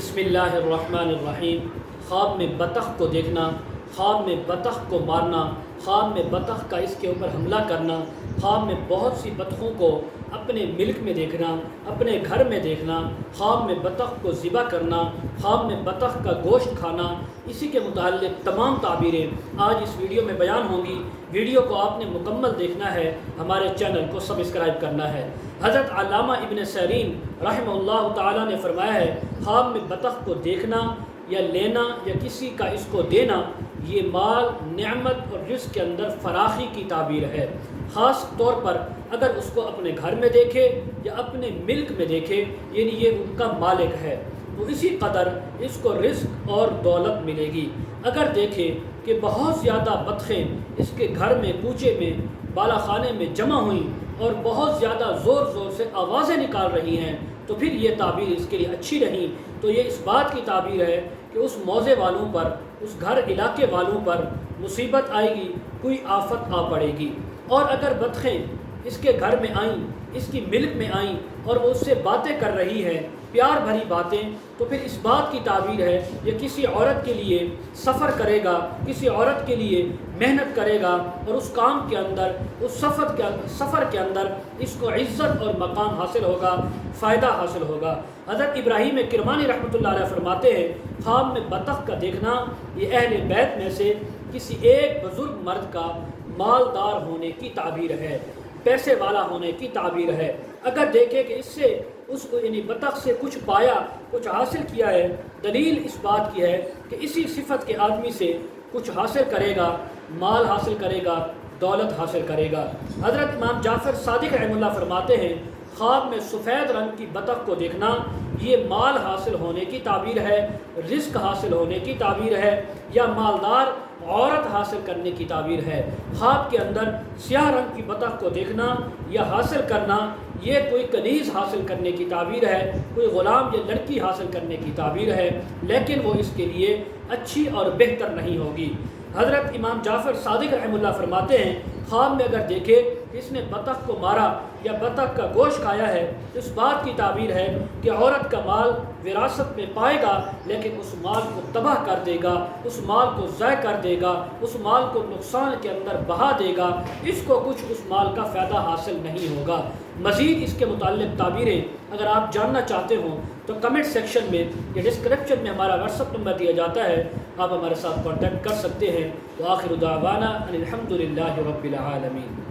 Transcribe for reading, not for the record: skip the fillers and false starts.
بسم اللہ الرحمن الرحیم۔ خواب میں بطخ کو دیکھنا، خواب میں بطخ کو مارنا، خواب میں بطخ کا اس کے اوپر حملہ کرنا، خواب میں بہت سی بطخوں کو اپنے ملک میں دیکھنا، اپنے گھر میں دیکھنا، خواب میں بطخ کو ذبح کرنا، خواب میں بطخ کا گوشت کھانا، اسی کے متعلق تمام تعبیریں آج اس ویڈیو میں بیان ہوں گی۔ ویڈیو کو آپ نے مکمل دیکھنا ہے، ہمارے چینل کو سبسکرائب کرنا ہے۔ حضرت علامہ ابن سیرین رحمہ اللہ تعالیٰ نے فرمایا ہے، خواب میں بطخ کو دیکھنا یا لینا یا کسی کا اس کو دینا، یہ مال، نعمت اور رزق کے اندر فراخی کی تعبیر ہے۔ خاص طور پر اگر اس کو اپنے گھر میں دیکھے یا اپنے ملک میں دیکھے، یعنی یہ ان کا مالک ہے، تو اسی قدر اس کو رزق اور دولت ملے گی۔ اگر دیکھے کہ بہت زیادہ بطخیں اس کے گھر میں، کوچے میں، بالا خانے میں جمع ہوئیں اور بہت زیادہ زور زور سے آوازیں نکال رہی ہیں، تو پھر یہ تعبیر اس کے لیے اچھی نہیں۔ تو یہ اس بات کی تعبیر ہے کہ اس موضع والوں پر، اس گھر علاقے والوں پر مصیبت آئے گی، کوئی آفت آ پڑے گی۔ اور اگر بطخیں اس کے گھر میں آئیں، اس کی ملک میں آئیں اور وہ اس سے باتیں کر رہی ہیں، پیار بھری باتیں، تو پھر اس بات کی تعبیر ہے یہ کسی عورت کے لیے سفر کرے گا، کسی عورت کے لیے محنت کرے گا، اور اس کام کے اندر، اس سفر کے اندر اس کو عزت اور مقام حاصل ہوگا، فائدہ حاصل ہوگا۔ حضرت ابراہیم کرمانی رحمۃ اللہ علیہ فرماتے ہیں، خواب میں بطخ کا دیکھنا یہ اہل بیت میں سے کسی ایک بزرگ مرد کا مالدار ہونے کی تعبیر ہے، پیسے والا ہونے کی تعبیر ہے۔ اگر دیکھے کہ اس سے اس کو یعنی بطخ سے کچھ پایا، کچھ حاصل کیا ہے، دلیل اس بات کی ہے کہ اسی صفت کے آدمی سے کچھ حاصل کرے گا، مال حاصل کرے گا، دولت حاصل کرے گا۔ حضرت امام جعفر صادق رحمہ اللہ فرماتے ہیں، خواب میں سفید رنگ کی بطخ کو دیکھنا یہ مال حاصل ہونے کی تعبیر ہے، رزق حاصل ہونے کی تعبیر ہے، یا مالدار عورت حاصل کرنے کی تعبیر ہے۔ خواب کے اندر سیاہ رنگ کی بطخ کو دیکھنا یا حاصل کرنا یہ کوئی کنیز حاصل کرنے کی تعبیر ہے، کوئی غلام یا لڑکی حاصل کرنے کی تعبیر ہے، لیکن وہ اس کے لیے اچھی اور بہتر نہیں ہوگی۔ حضرت امام جعفر صادق رحمہ اللہ فرماتے ہیں، خواب میں اگر دیکھے کہ اس نے بطخ کو مارا یا بطخ کا گوشت کھایا ہے، اس بات کی تعبیر ہے کہ عورت کا مال وراثت میں پائے گا، لیکن اس مال کو تباہ کر دے گا، اس مال کو ضائع کر دے گا، اس مال کو نقصان کے اندر بہا دے گا، اس کو کچھ اس مال کا فائدہ حاصل نہیں ہوگا۔ مزید اس کے متعلق تعبیریں اگر آپ جاننا چاہتے ہوں تو کمنٹ سیکشن میں یا ڈسکرپشن میں ہمارا واٹس ایپ نمبر دیا جاتا ہے، آپ ہمارے ساتھ کانٹیکٹ کر سکتے ہیں۔ وآخر دعوانا ان الحمد للہ رب العالمین۔